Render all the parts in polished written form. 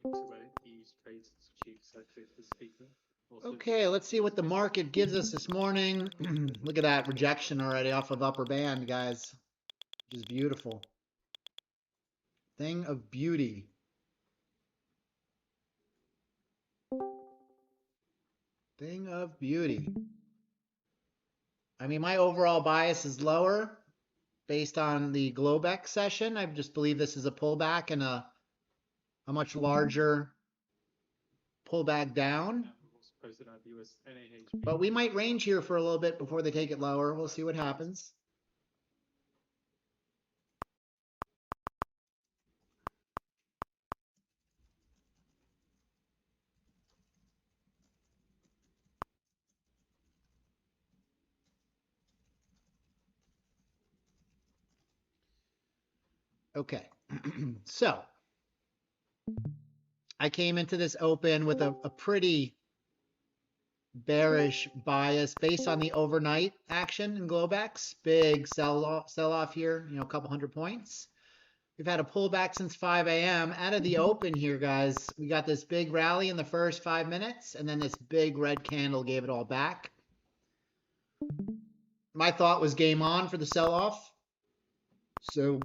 link to where these trades achieve exactly this paper. Okay, let's see what the market gives us this morning. Look at that rejection already off of upper band, guys. Which is beautiful. Thing of beauty. Thing of beauty. I mean, my overall bias is lower based on the Globex session. I just believe this is a pullback and a much larger pullback down. But we might range here for a little bit before they take it lower. We'll see what happens. Okay, so I came into this open with a pretty bearish bias based on the overnight action in Globex. Big sell off here, you know, a couple hundred points. We've had a pullback since 5 a.m. Out of the open here, guys, we got this big rally in the first 5 minutes, and then this big red candle gave it all back. My thought was game on for the sell-off. So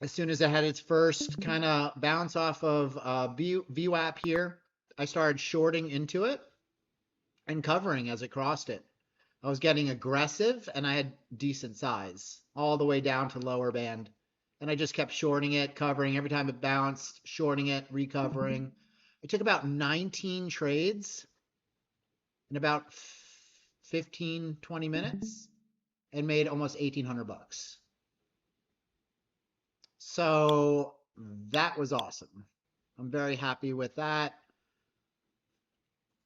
as soon as it had its first kind of bounce off of VWAP here, I started shorting into it and covering as it crossed it. I was getting aggressive, and I had decent size all the way down to lower band. And I just kept shorting it, covering every time it bounced, shorting it, recovering. I took about 19 trades in about 15, 20 minutes and made almost 1,800 bucks. So that was awesome. I'm very happy with that.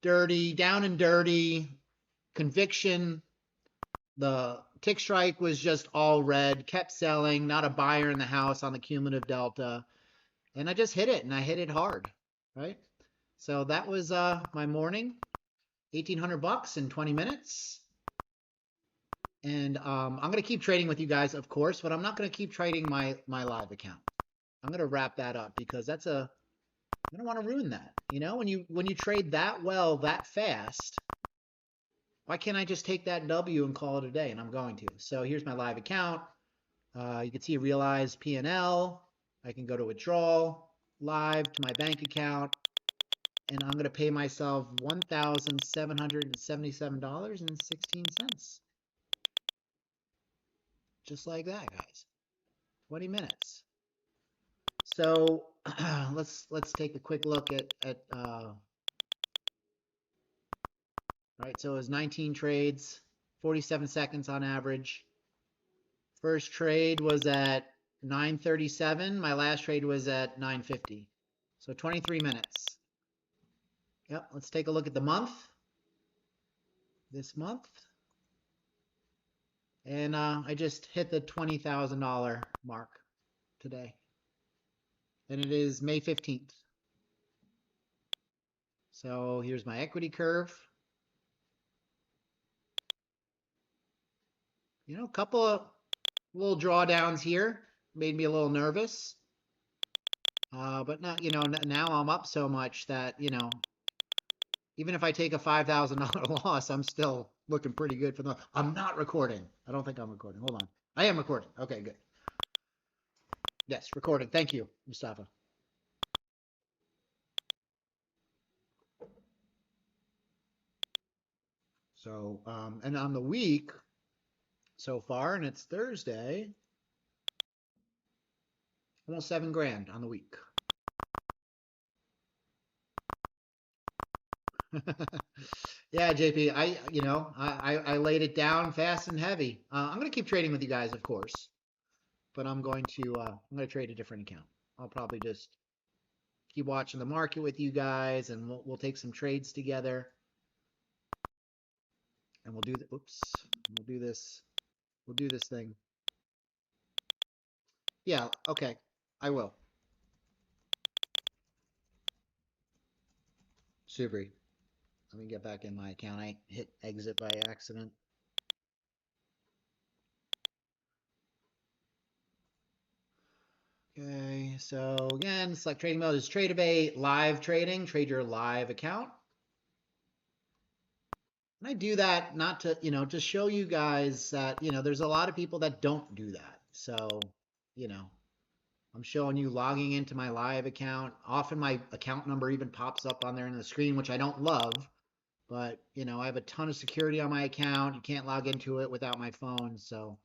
Dirty, down and dirty, conviction. The tick strike was just all red, kept selling, not a buyer in the house on the cumulative delta. And I just hit it, and I hit it hard, right? So that was my morning, 1,800 bucks in 20 minutes. And I'm going to keep trading with you guys, of course, but I'm not going to keep trading my live account. I'm going to wrap that up because that's I don't want to ruin that. You know, when you trade that well, that fast, why can't I just take that W and call it a day? And I'm going to. So here's my live account. You can see realized P&L. I can go to withdrawal, live to my bank account, and I'm going to pay myself $1,777.16. Just like that, guys. 20 minutes. So let's take a quick look at right, so it was 19 trades, 47 seconds on average. First trade was at 9:37. My last trade was at 9:50. So 23 minutes. Yep, let's take a look at the month. This month. And I just hit the $20,000 mark today. And it is May 15th. So here's my equity curve. You know, a couple of little drawdowns here made me a little nervous. But not, you know, now I'm up so much that, you know, even if I take a $5,000 loss, I'm still looking pretty good for the. I'm not recording. I don't think I'm recording. Hold on. I am recording. Okay, good. Yes, recording. Thank you, Mustafa. So, and on the week so far, and it's Thursday, almost $7,000 on the week. Yeah, JP, I laid it down fast and heavy. I'm going to keep trading with you guys, of course, but I'm going to trade a different account. I'll probably just keep watching the market with you guys, and we'll take some trades together. And we'll do this thing. Yeah, okay, I will. Subri. Let me get back in my account. I hit exit by accident. Okay, so again, select trading mode is Trade live trading, trade your live account. And I do that not to, to show you guys that, there's a lot of people that don't do that. So, I'm showing you logging into my live account. Often my account number even pops up on there in the screen, which I don't love. But, I have a ton of security on my account. You can't log into it without my phone. So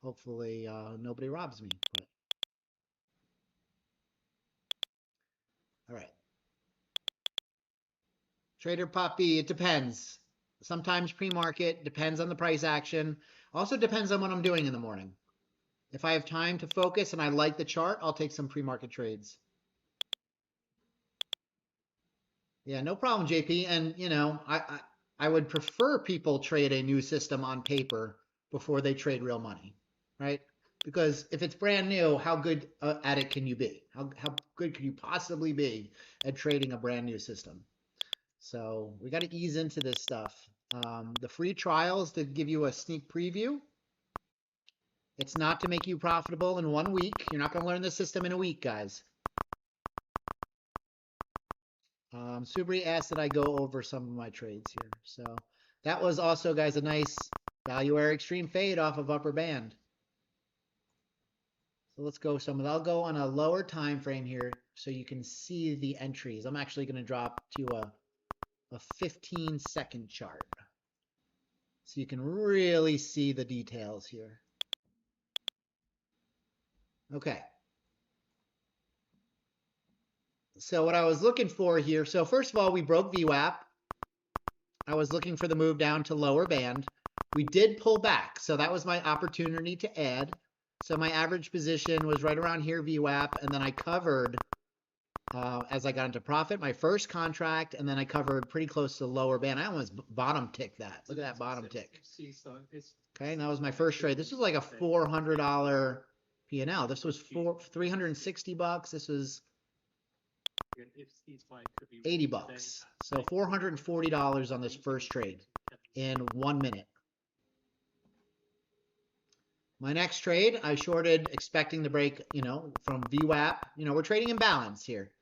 hopefully nobody robs me. But all right. Trader Puppy, it depends. Sometimes pre-market, depends on the price action. Also depends on what I'm doing in the morning. If I have time to focus and I like the chart, I'll take some pre-market trades. Yeah, no problem, JP. And, I would prefer people trade a new system on paper before they trade real money, right? Because if it's brand new, how good at it can you be? How good could you possibly be at trading a brand new system? So we got to ease into this stuff. The free trials to give you a sneak preview. It's not to make you profitable in 1 week. You're not going to learn the system in a week, guys. Subri asked that I go over some of my trades here. So that was also, guys, a nice value area extreme fade off of upper band. So let's go some. I'll go on a lower time frame here so you can see the entries. I'm actually going to drop to a 15-second chart so you can really see the details here. Okay. So what I was looking for here, so first of all, we broke VWAP. I was looking for the move down to lower band. We did pull back, so that was my opportunity to add. So my average position was right around here, VWAP, and then I covered as I got into profit, my first contract, and then I covered pretty close to the lower band. I almost bottom ticked that. Look at that bottom tick. Okay, and that was my first trade. This was like a $400 P&L. This was $360. This was $80. So $440 on this first trade in 1 minute. My next trade, I shorted expecting the break, from VWAP. We're trading in balance here,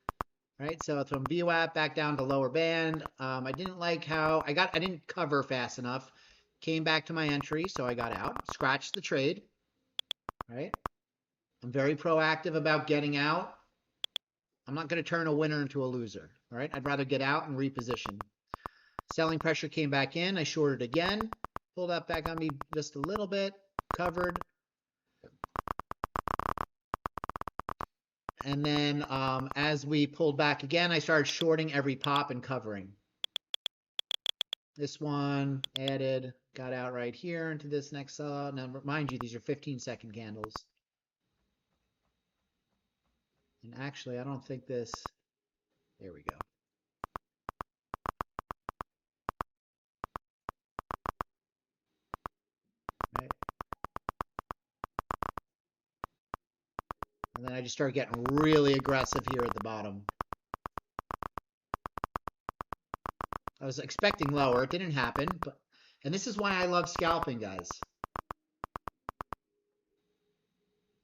right? So from VWAP back down to lower band. I didn't like how I didn't cover fast enough. Came back to my entry, so I got out, scratched the trade, right? I'm very proactive about getting out. I'm not going to turn a winner into a loser, all right? I'd rather get out and reposition. Selling pressure came back in. I shorted again, pulled up back on me just a little bit, covered. And then as we pulled back again, I started shorting every pop and covering. This one added, got out right here into this next sellout. Now, mind you, these are 15-second candles. And actually, I don't think this, there we go. Right. And then I just started getting really aggressive here at the bottom. I was expecting lower. It didn't happen. And this is why I love scalping, guys.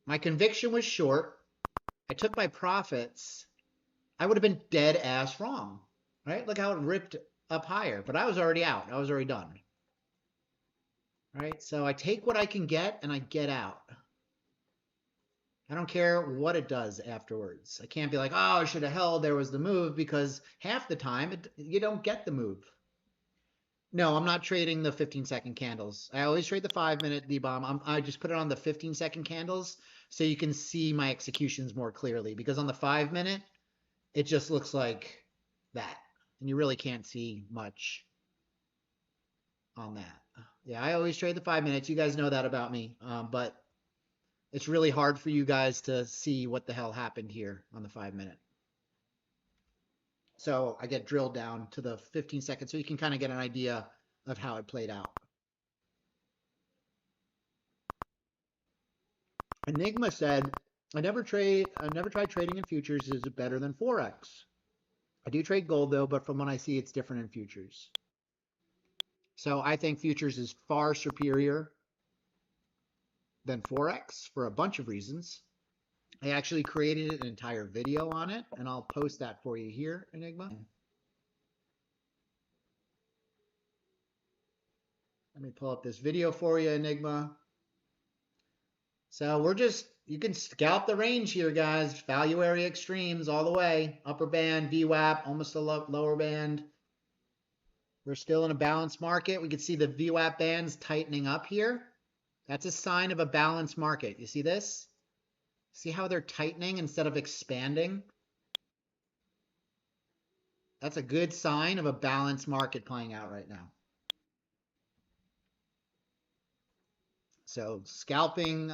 My conviction was short. I took my profits. I would have been dead ass wrong, right? Look how it ripped up higher. But I was already out. I was already done. Right? So I take what I can get and I get out. I don't care what it does afterwards. I can't be like, oh, I should have held. There was the move, because half the time you don't get the move. No, I'm not trading the 15-second candles. I always trade the 5-minute D-bomb. I just put it on the 15-second candles so you can see my executions more clearly, because on the 5-minute, it just looks like that. And you really can't see much on that. Yeah, I always trade the 5 minutes. You guys know that about me. But it's really hard for you guys to see what the hell happened here on the 5-minute. So I get drilled down to the 15 seconds so you can kind of get an idea of how it played out. Enigma said, I never tried trading in futures. Is it better than forex? I do trade gold though, but from what I see, it's different in futures. So I think futures is far superior than forex for a bunch of reasons. I actually created an entire video on it, and I'll post that for you here, Enigma. Let me pull up this video for you, Enigma. So you can scalp the range here, guys. Value area extremes all the way. Upper band, VWAP, almost a lower band. We're still in a balanced market. We can see the VWAP bands tightening up here. That's a sign of a balanced market. You see this? See how they're tightening instead of expanding? That's a good sign of a balanced market playing out right now. So scalping,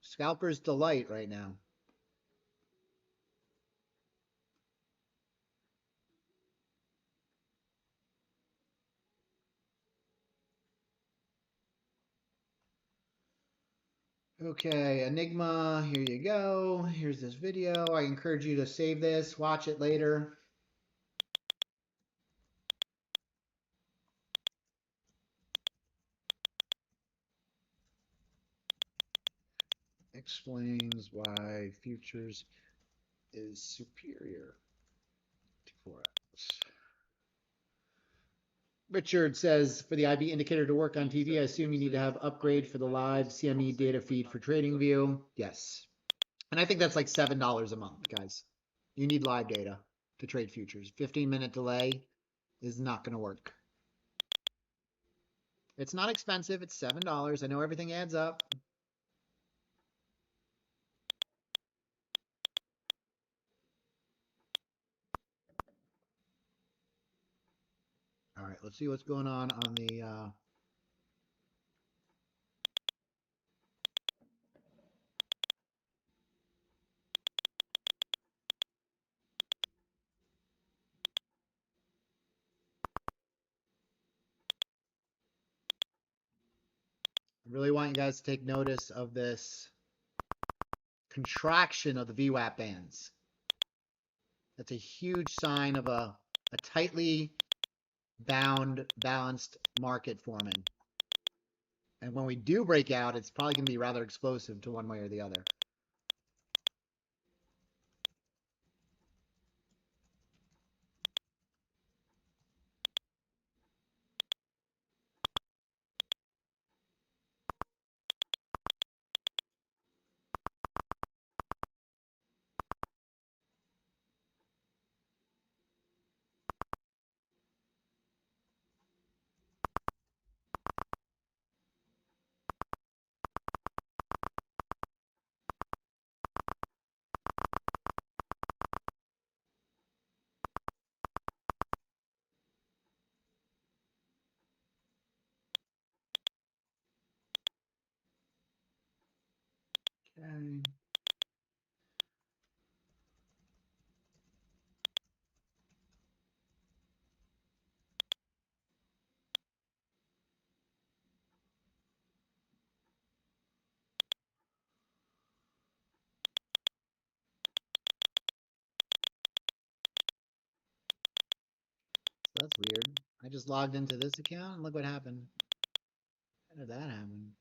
scalper's delight right now. Okay, Enigma, here you go. Here's this video. I encourage you to save this, watch it later. Explains why futures is superior to forex. Richard says, for the IB indicator to work on TV, I assume you need to have upgrade for the live CME data feed for TradingView. Yes. And I think that's like $7 a month, guys. You need live data to trade futures. 15-minute delay is not going to work. It's not expensive. It's $7. I know everything adds up. All right, let's see what's going on the I really want you guys to take notice of this contraction of the VWAP bands. That's a huge sign of a tightly bound, balanced market forming. And when we do break out, it's probably going to be rather explosive to one way or the other. Okay. That's weird. I just logged into this account and look what happened. How did that happen?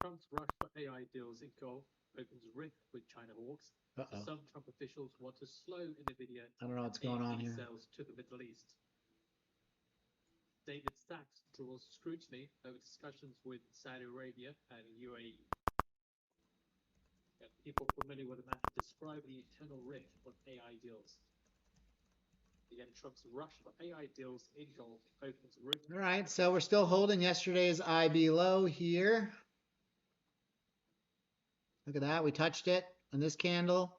Trump's rush for AI deals in Gulf opens rift with China hawks. Some Trump officials want to slow NVIDIA I don't know what's going on here. sales to the Middle East. David Sachs draws scrutiny over discussions with Saudi Arabia and UAE. And people familiar with the matter describe the internal rift on AI deals. Again, Trump's rush for AI deals in Gulf opens rift. All right, so we're still holding yesterday's IB low here. Look at that. We touched it on this candle.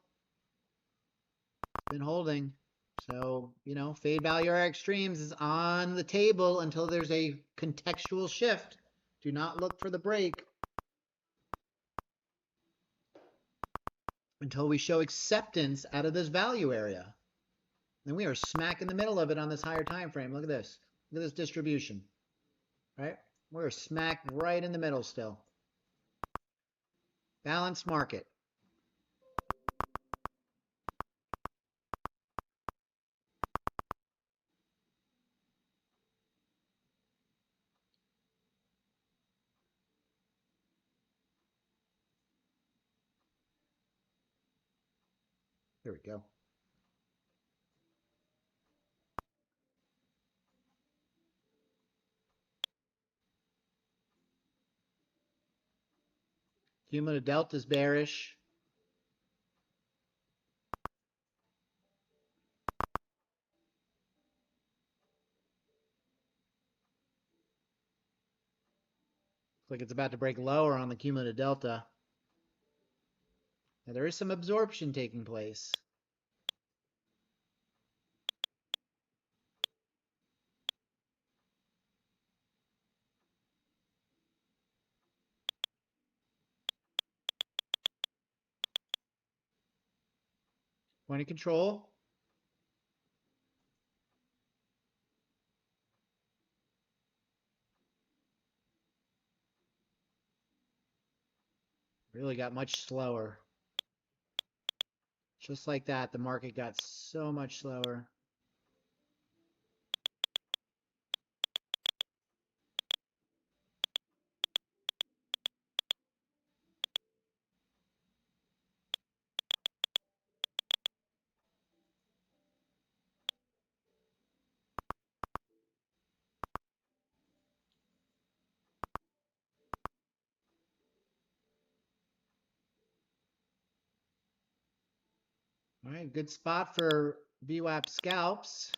Been holding. So, you know, fade value or extremes is on the table until there's a contextual shift. Do not look for the break until we show acceptance out of this value area. And we are smack in the middle of it on this higher time frame. Look at this. Look at this distribution. Right? We're smack right in the middle still. Balanced market. There we go. Cumulative delta is bearish. Looks like it's about to break lower on the cumulative delta. Now there is some absorption taking place. Point of control. Really got much slower. Just like that, the market got so much slower. All right, good spot for VWAP scalps.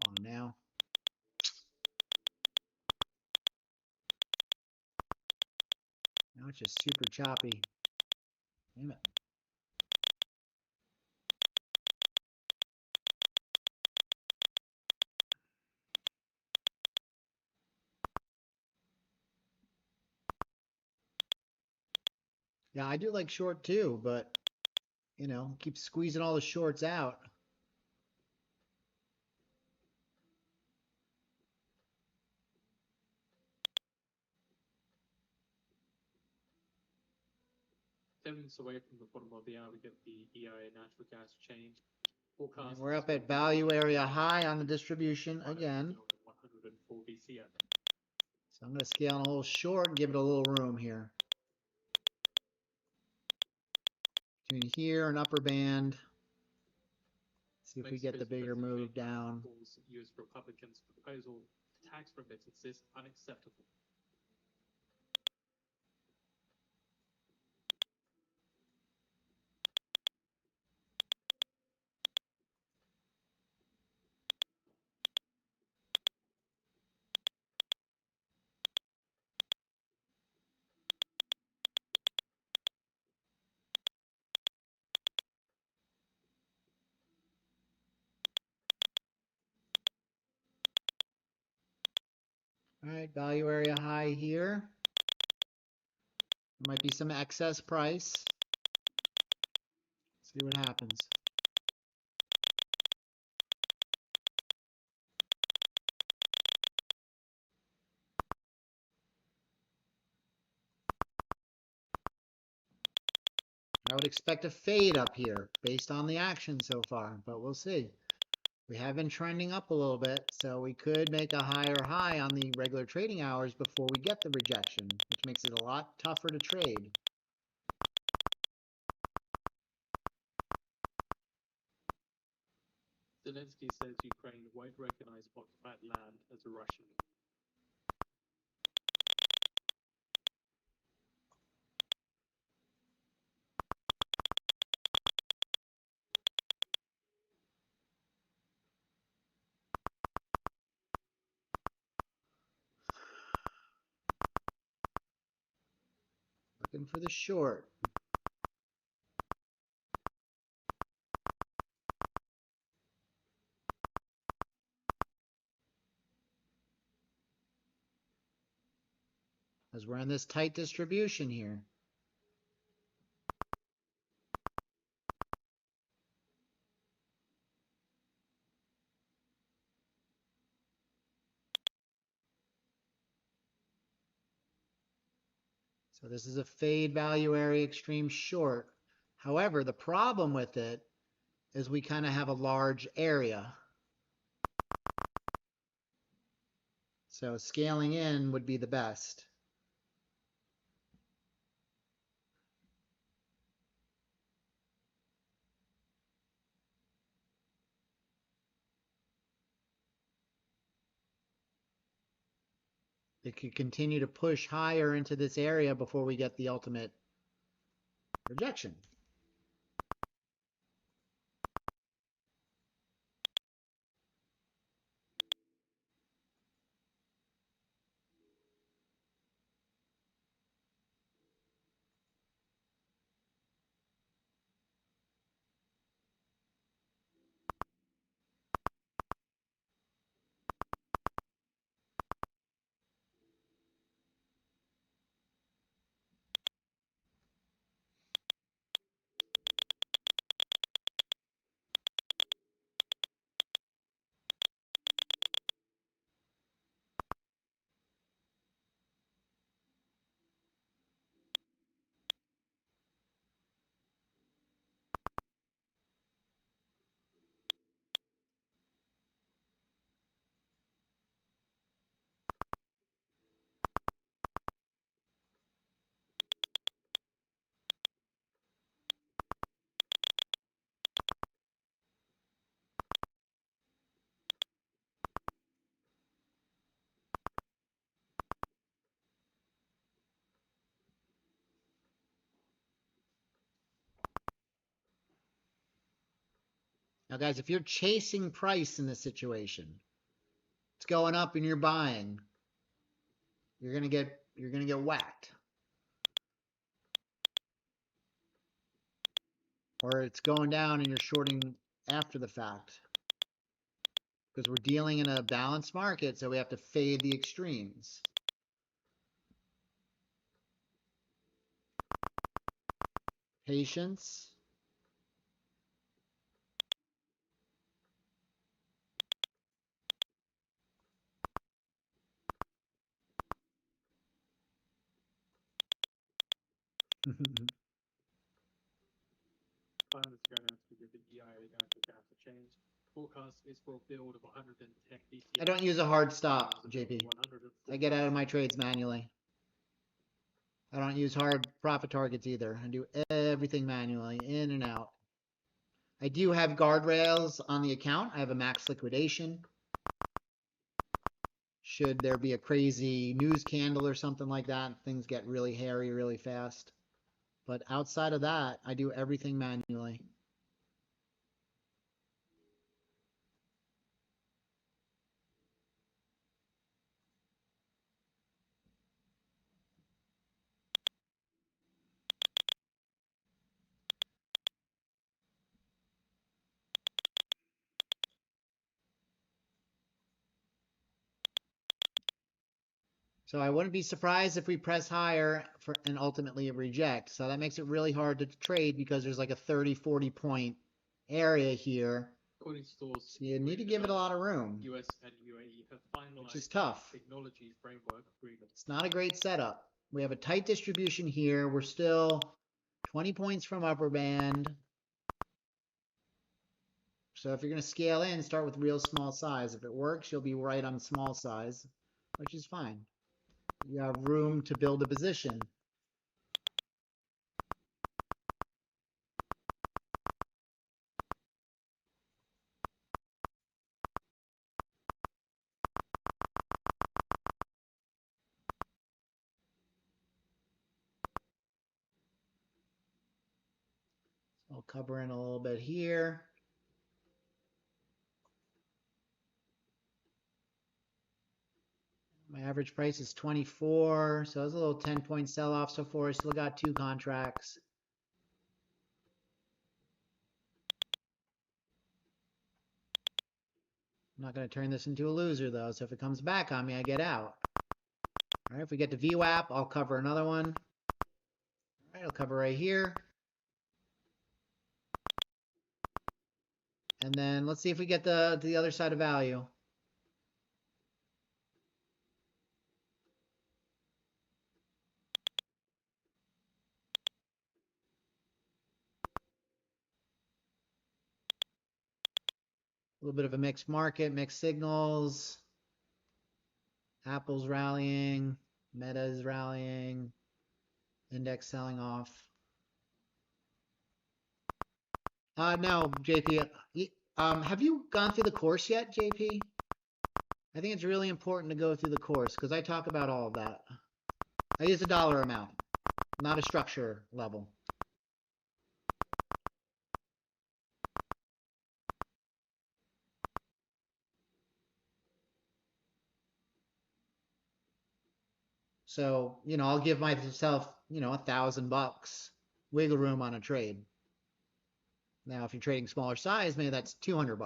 Come on now. Now it's just super choppy. Damn it. Yeah, I do like short too, but you know, keep squeezing all the shorts out. Minutes away from the bottom of the hour, we get the EIA natural gas change. And we're up at value area high on the distribution again. 104 BCM. So I'm going to scale in a little short and give it a little room here. Between here and upper band. See if we get the bigger move down. US Republicans' proposal to tax remittances unacceptable. All right, value area high here. There might be some excess price. See what happens. I would expect a fade up here based on the action so far, but we'll see. We have been trending up a little bit, so we could make a higher high on the regular trading hours before we get the rejection, which makes it a lot tougher to trade. Zelensky says Ukraine won't recognize occupied land as a Russian. Looking for the short. As we're in this tight distribution here. So this is a fade value area extreme short. However, the problem with it is we kind of have a large area. So scaling in would be the best. It could continue to push higher into this area before we get the ultimate rejection. Now, guys, if you're chasing price in this situation, it's going up and you're buying, you're gonna get whacked. Or it's going down and you're shorting after the fact. Because we're dealing in a balanced market, so we have to fade the extremes. Patience. Finance going out to give the EIA going to have to change. Forecast is for a build of 110 BTC. I don't use a hard stop, JP. I get out of my trades manually. I don't use hard profit targets either. I do everything manually, in and out. I do have guardrails on the account. I have a max liquidation. Should there be a crazy news candle or something like that, things get really hairy really fast. But outside of that, I do everything manually. So I wouldn't be surprised if we press higher and ultimately reject. So that makes it really hard to trade because there's like a 30, 40 point area here. According to stores, So you need to give it a lot of room. US and UAE have finalized which is tough. technology framework agreement. It's not a great setup. We have a tight distribution here. We're still 20 points from upper band. So if you're going to scale in, start with real small size. If it works, you'll be right on small size, which is fine. You have room to build a position. I'll cover in a little bit here. My average price is 24, so it's a little 10-point sell-off so far. I still got 2 contracts. I'm not going to turn this into a loser, though, so if it comes back on me, I get out. All right, if we get to VWAP, I'll cover another one. All right, I'll cover right here. And then let's see if we get the other side of value. A little bit of a mixed market, mixed signals. Apple's rallying, Meta's rallying, index selling off. No, JP. Have you gone through the course yet, JP? I think it's really important to go through the course because I talk about all of that. I use a dollar amount, not a structure level. So, you know, I'll give myself, you know, $1,000 wiggle room on a trade. Now, if you're trading smaller size, maybe that's $200.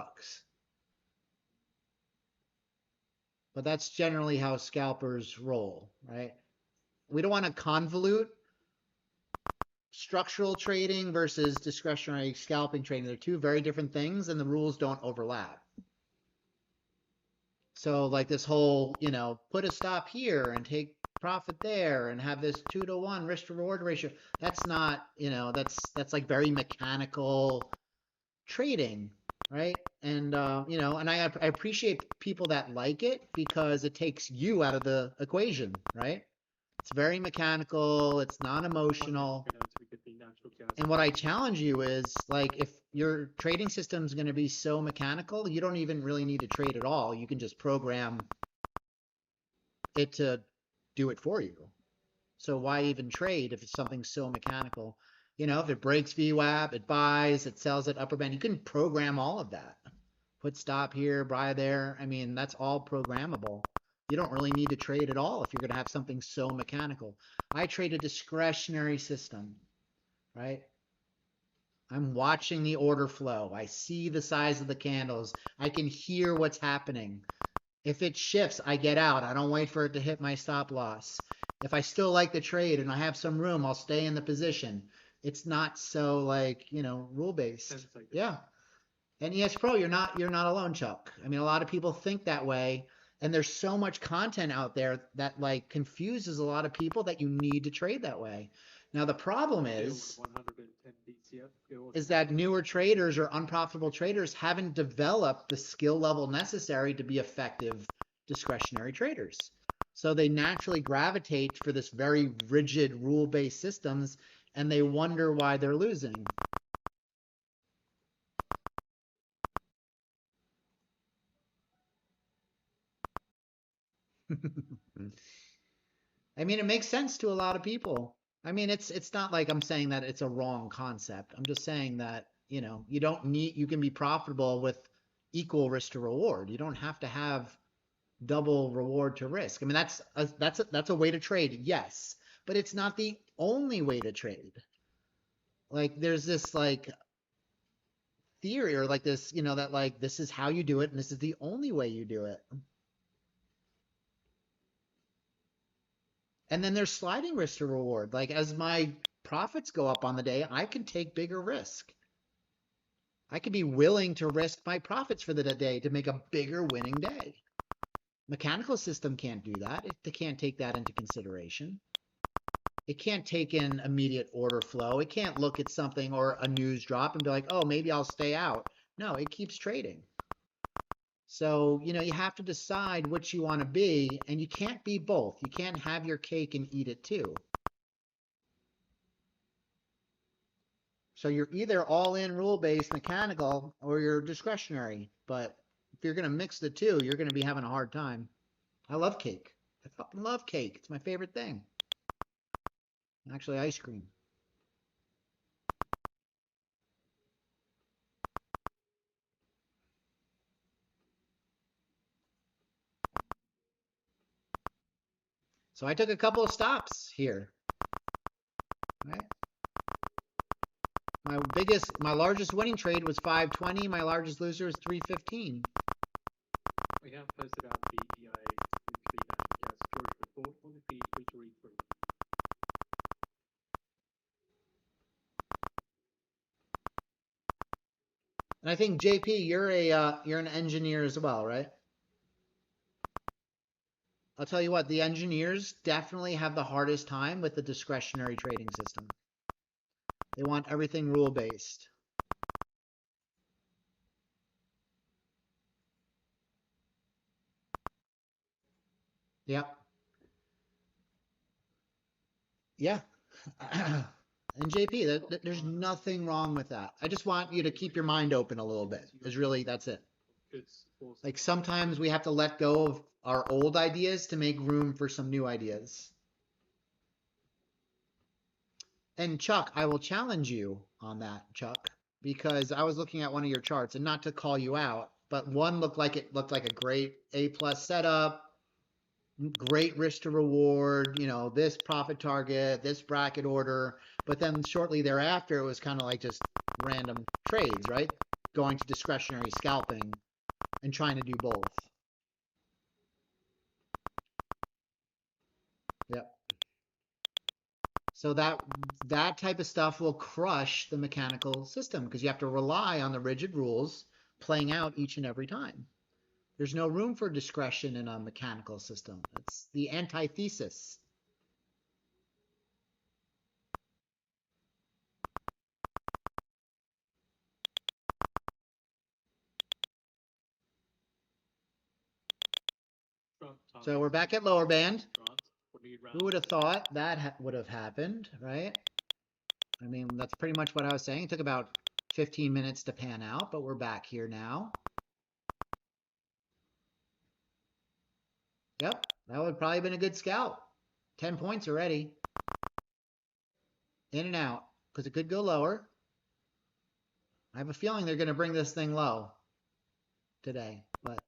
But that's generally how scalpers roll, right? We don't want to convolute structural trading versus discretionary scalping trading. They're two very different things and the rules don't overlap. So like this whole, you know, put a stop here and take profit there and have this 2-to-1 risk to reward ratio. That's not, you know, that's like very mechanical trading, right? And, you know, and I appreciate people that like it because it takes you out of the equation, right? It's very mechanical. It's non-emotional. And what I challenge you is like, if your trading system is going to be so mechanical, you don't even really need to trade at all. You can just program it to do it for you. So why even trade if it's something so mechanical? You know, if it breaks VWAP, it buys, it sells at upper band. You can program all of that. Put stop here, buy there. I mean, that's all programmable. You don't really need to trade at all if you're going to have something so mechanical. I trade a discretionary system, right? I'm watching the order flow. I see the size of the candles. I can hear what's happening. If it shifts, I get out. I don't wait for it to hit my stop loss. If I still like the trade and I have some room, I'll stay in the position. It's not so like, you know, rule-based. Yeah. And yes, Pro, you're not alone, Chuck. I mean, a lot of people think that way. And there's so much content out there that like confuses a lot of people that you need to trade that way. Now, the problem is that newer traders or unprofitable traders haven't developed the skill level necessary to be effective discretionary traders. So they naturally gravitate for this very rigid rule-based systems and they wonder why they're losing. I mean, it makes sense to a lot of people. I mean, it's not like I'm saying that it's a wrong concept. I'm just saying that, you know, you can be profitable with equal risk to reward. You don't have to have double reward to risk. I mean, that's a way to trade, yes, but it's not the only way to trade. Like there's this like theory or like this, you know, that like this is how you do it and this is the only way you do it. And then there's sliding risk to reward. Like as my profits go up on the day, I can take bigger risk. I could be willing to risk my profits for the day to make a bigger winning day. Mechanical system can't do that. It can't take that into consideration. It can't take in immediate order flow. It can't look at something or a news drop and be like, oh, maybe I'll stay out. No, it keeps trading. So, you know, you have to decide what you want to be, and you can't be both. You can't have your cake and eat it too. So you're either all in rule-based mechanical or you're discretionary. But if you're going to mix the two, you're going to be having a hard time. I love cake. I fucking love cake. It's my favorite thing. Actually, ice cream. So I took a couple of stops here. Right? My largest winning trade was 520. My largest loser was 315. We have posted out the EI weekly gas George report on the feed for you to read through. And I think JP, you're an engineer as well, right? I'll tell you what, the engineers definitely have the hardest time with the discretionary trading system. They want everything rule-based. Yep. Yeah. And JP, there's nothing wrong with that. I just want you to keep your mind open a little bit. That's it. could also Like sometimes we have to let go of our old ideas to make room for some new ideas. And Chuck, I will challenge you on that, Chuck, because I was looking at one of your charts, and not to call you out, but one looked like a great A+ setup, great risk to reward, you know, this profit target, this bracket order, but then shortly thereafter, it was kind of like just random trades, right? Going to discretionary scalping and trying to do both. Yep. So that type of stuff will crush the mechanical system because you have to rely on the rigid rules playing out each and every time. There's no room for discretion in a mechanical system. It's the antithesis. So we're back at lower band. Who would have thought that would have happened, right? I mean, that's pretty much what I was saying. It took about 15 minutes to pan out, but we're back here now. Yep, that would probably have been a good scalp. 10 points already. In and out, because it could go lower. I have a feeling they're going to bring this thing low today, but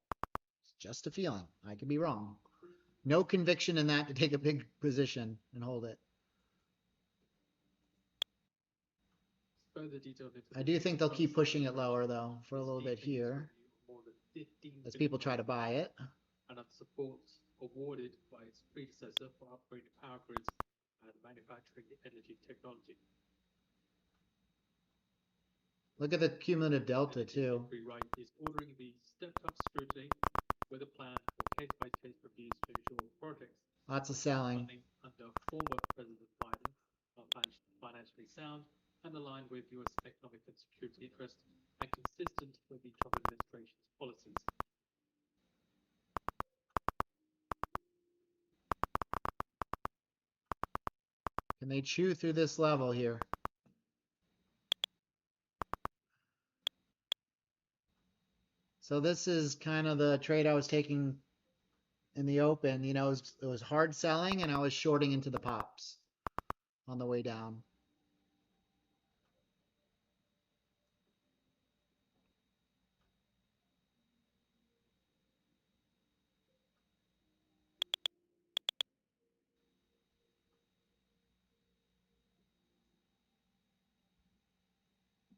it's just a feeling. I could be wrong. No conviction in that to take a big position and hold it. I do think they'll keep pushing it lower, though, for a little bit here, as people try to buy it. And other support awarded by its predecessor for upgrading power grids and manufacturing energy technology. Look at the cumulative delta, too. Right is ordering the stepped-up scrutiny with a plan for case-by-case reviews to ensure projects lots of selling under former President Biden are financially sound and aligned with U.S. economic and security interests and consistent with the Trump administration's policies. Can they chew through this level here? So this is kind of the trade I was taking in the open. You know, it was hard selling, and I was shorting into the pops on the way down.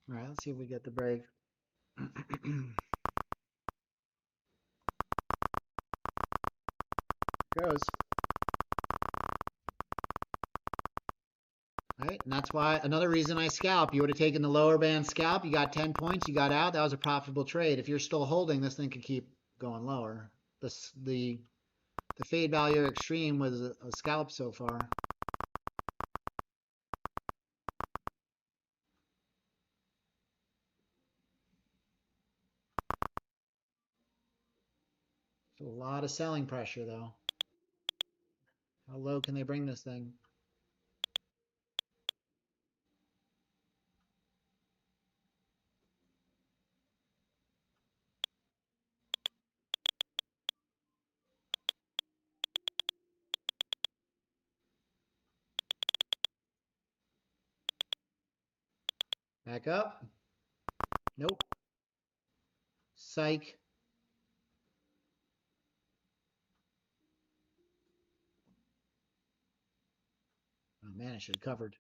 All right, let's see if we get the break. Goes. All right, and that's why another reason I scalp. You would have taken the lower band scalp. You got 10 points. You got out. That was a profitable trade. If you're still holding, this thing could keep going lower. The fade value extreme was a scalp so far. A lot of selling pressure, though. How low can they bring this thing? Back up. Nope. Psych. Oh man, I should have covered.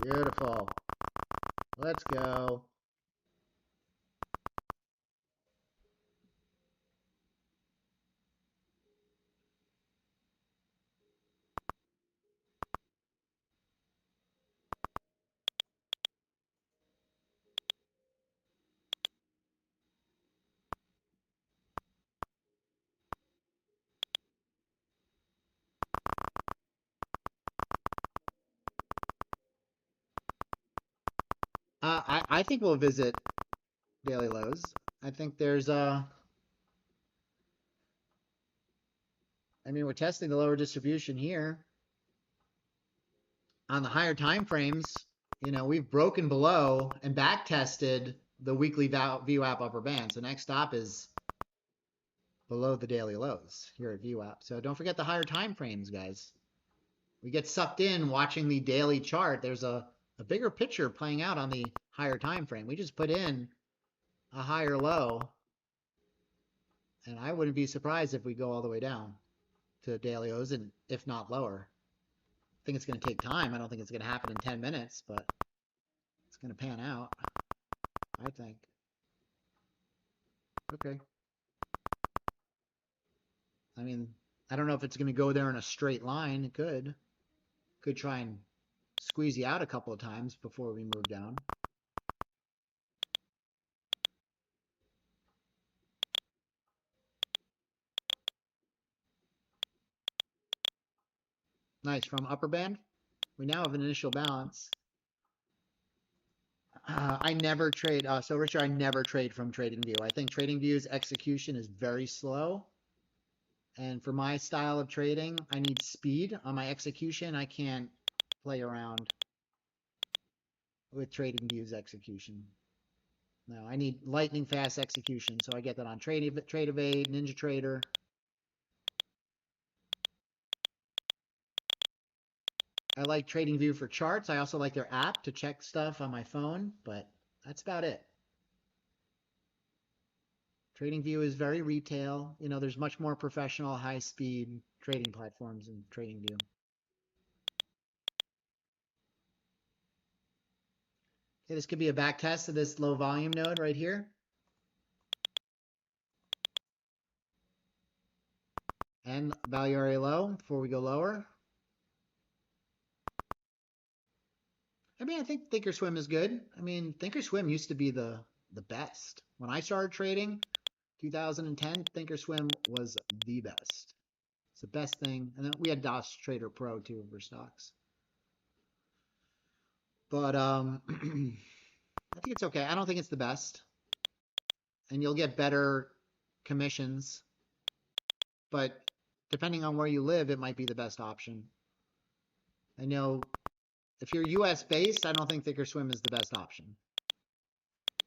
Beautiful. Let's go. I think we'll visit daily lows. I think there's I mean, we're testing the lower distribution here. On the higher time frames, you know, we've broken below and back tested the weekly VWAP upper band. So next stop is below the daily lows here at VWAP. So don't forget the higher time frames, guys. We get sucked in watching the daily chart. There's a bigger picture playing out on the higher time frame. We just put in a higher low, and I wouldn't be surprised if we go all the way down to daily lows, and if not lower. I think it's going to take time. I don't think it's going to happen in 10 minutes, but it's going to pan out, I think. Okay. I mean, I don't know if it's going to go there in a straight line. It could. Could try and squeeze you out a couple of times before we move down. Nice. From upper band, we now have an initial balance. I never trade. So Richard, I never trade from TradingView. I think TradingView's execution is very slow. And for my style of trading, I need speed on my execution. I can't play around with TradingView's execution. No, I need lightning fast execution. So I get that on TradeEvade, NinjaTrader. I like TradingView for charts. I also like their app to check stuff on my phone, but that's about it. TradingView is very retail. You know, there's much more professional, high-speed trading platforms in TradingView. Okay, this could be a back test of this low volume node right here. And value area low before we go lower. I mean, I think Thinkorswim is good. I mean, Thinkorswim used to be the best. When I started trading, 2010, Thinkorswim was the best. It's the best thing. And then we had DOS Trader Pro too for stocks. But I think it's okay. I don't think it's the best. And you'll get better commissions. But depending on where you live, it might be the best option. I know if you're US based, I don't think Thinkorswim is the best option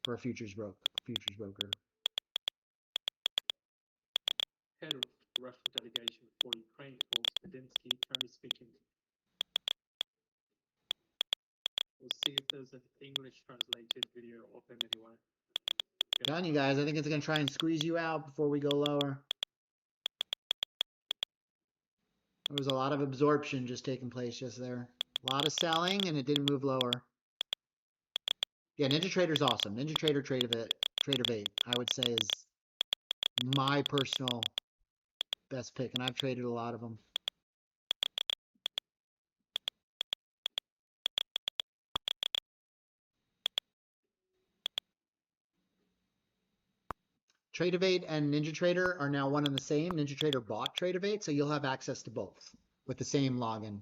for a futures broker. Head of Russian delegation for Ukraine talks, Medinsky, currently speaking. We'll see if there's an English translated video of him anyway. Done, you guys. I think it's going to try and squeeze you out before we go lower. There was a lot of absorption just taking place just there. A lot of selling, and it didn't move lower. Yeah, NinjaTrader's awesome. NinjaTrader TradeEvade, I would say, is my personal best pick, and I've traded a lot of them. TradeEvade and NinjaTrader are now one and the same. NinjaTrader bought TradeEvade, so you'll have access to both with the same login.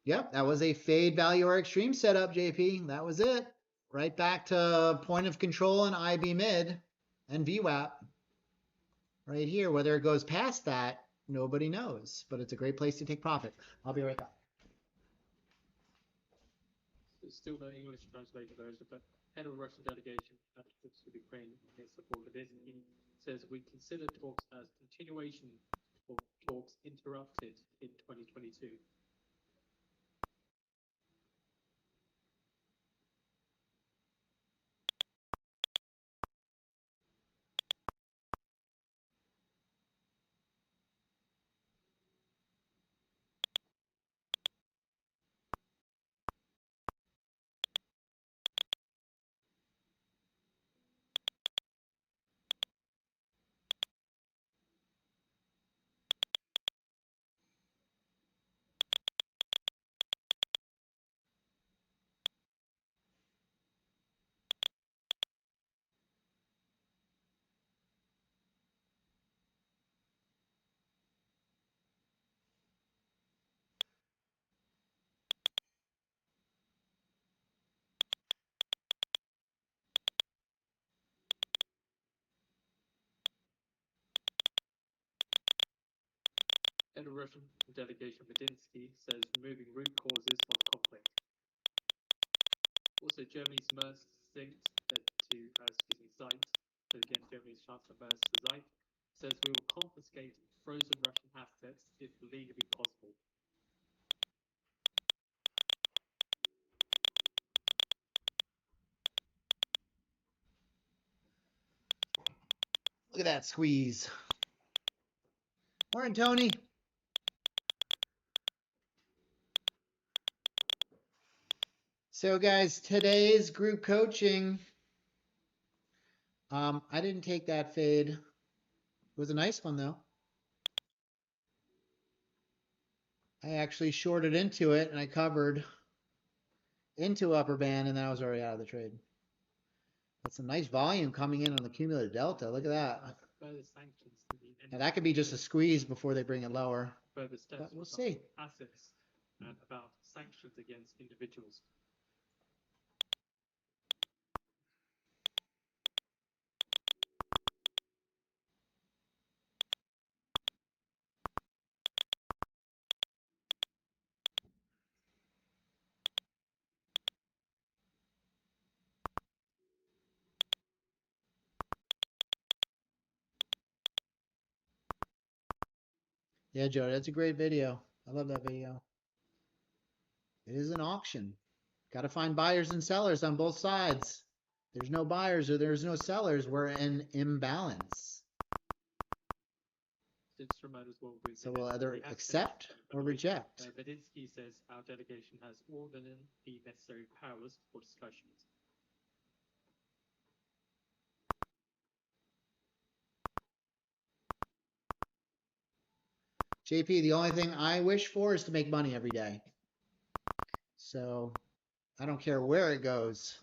Yep, that was a fade value or extreme setup, JP. That was it. Right back to point of control and IB mid and VWAP. Right here, whether it goes past that, nobody knows. But it's a great place to take profit. I'll be right back. There's still no English translated version, but head of Russian delegation at Ukraine, Mr. Medinsky, says we consider talks as continuation of talks interrupted in 2022. Head of Russian delegation Medinsky says removing root causes of conflict. Also, Germany's Merz Zeit, so again, Germany's Chancellor Merz Zeit says we will confiscate frozen Russian assets if legally possible. Look at that squeeze. Morning, Tony. So guys, today's group coaching, I didn't take that fade. It was a nice one though. I actually shorted into it and I covered into upper band and then I was already out of the trade. That's some nice volume coming in on the cumulative delta. Look at that. Now that could be just a squeeze before they bring it lower. But we'll see. Assets and about sanctions against individuals. Yeah, Joe, that's a great video. I love that video. It is an auction. Got to find buyers and sellers on both sides. There's no buyers or there's no sellers. We're in imbalance. So we'll either accept or reject. Medinsky says our delegation has all the necessary powers for discussions. JP, the only thing I wish for is to make money every day. So I don't care where it goes.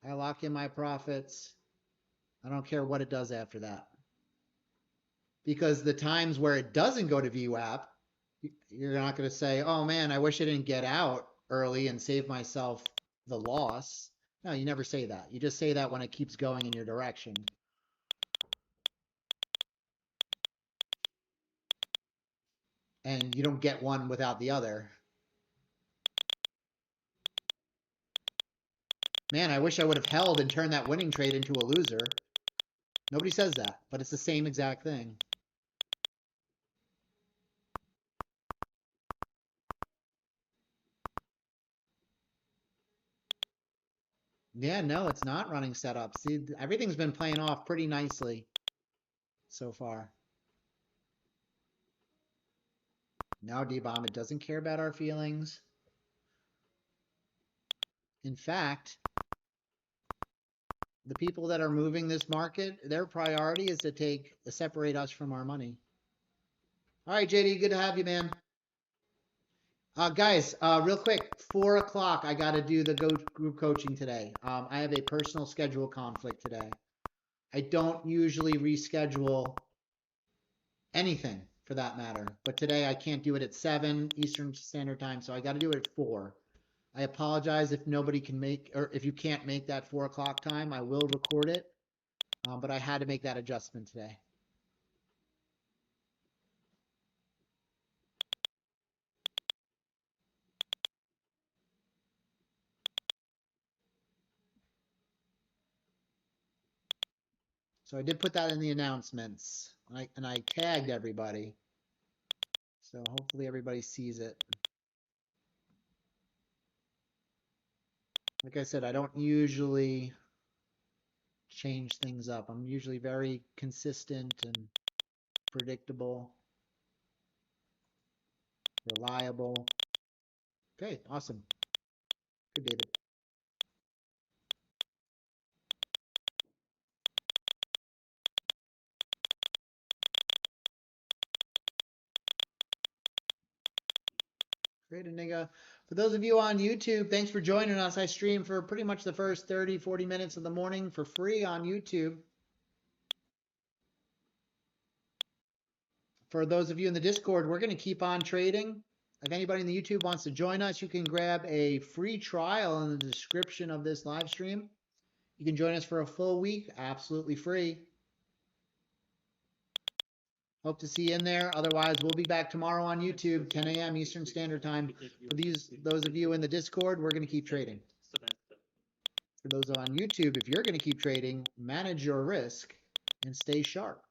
I lock in my profits. I don't care what it does after that. Because the times where it doesn't go to VWAP, you're not going to say, oh man, I wish I didn't get out early and save myself the loss. No, you never say that. You just say that when it keeps going in your direction. And you don't get one without the other. Man, I wish I would have held and turned that winning trade into a loser. Nobody says that, but it's the same exact thing. Yeah, no, it's not running setup. See, everything's been playing off pretty nicely so far. No, D-Bomb, it doesn't care about our feelings. In fact, the people that are moving this market, their priority is to separate us from our money. All right, JD, good to have you, man. Guys, real quick, 4 o'clock, I got to do the group coaching today. I have a personal schedule conflict today. I don't usually reschedule anything for that matter, but today I can't do it at 7 Eastern Standard Time, so I got to do it at 4. I apologize if nobody can make, or if you can't make that 4 o'clock time. I will record it, but I had to make that adjustment today. So I did put that in the announcements, and I tagged everybody. So hopefully everybody sees it. Like I said, I don't usually change things up. I'm usually very consistent and predictable, reliable. Okay, awesome. Good, David. Great, Iniga. For those of you on YouTube, thanks for joining us. I stream for pretty much the first 30, 40 minutes of the morning for free on YouTube. For those of you in the Discord, we're going to keep on trading. If anybody in the YouTube wants to join us, you can grab a free trial in the description of this live stream. You can join us for a full week, absolutely free. Hope to see you in there. Otherwise, we'll be back tomorrow on YouTube, 10 a.m. Eastern Standard Time. For those of you in the Discord, we're going to keep trading. For those on YouTube, if you're going to keep trading, manage your risk and stay sharp.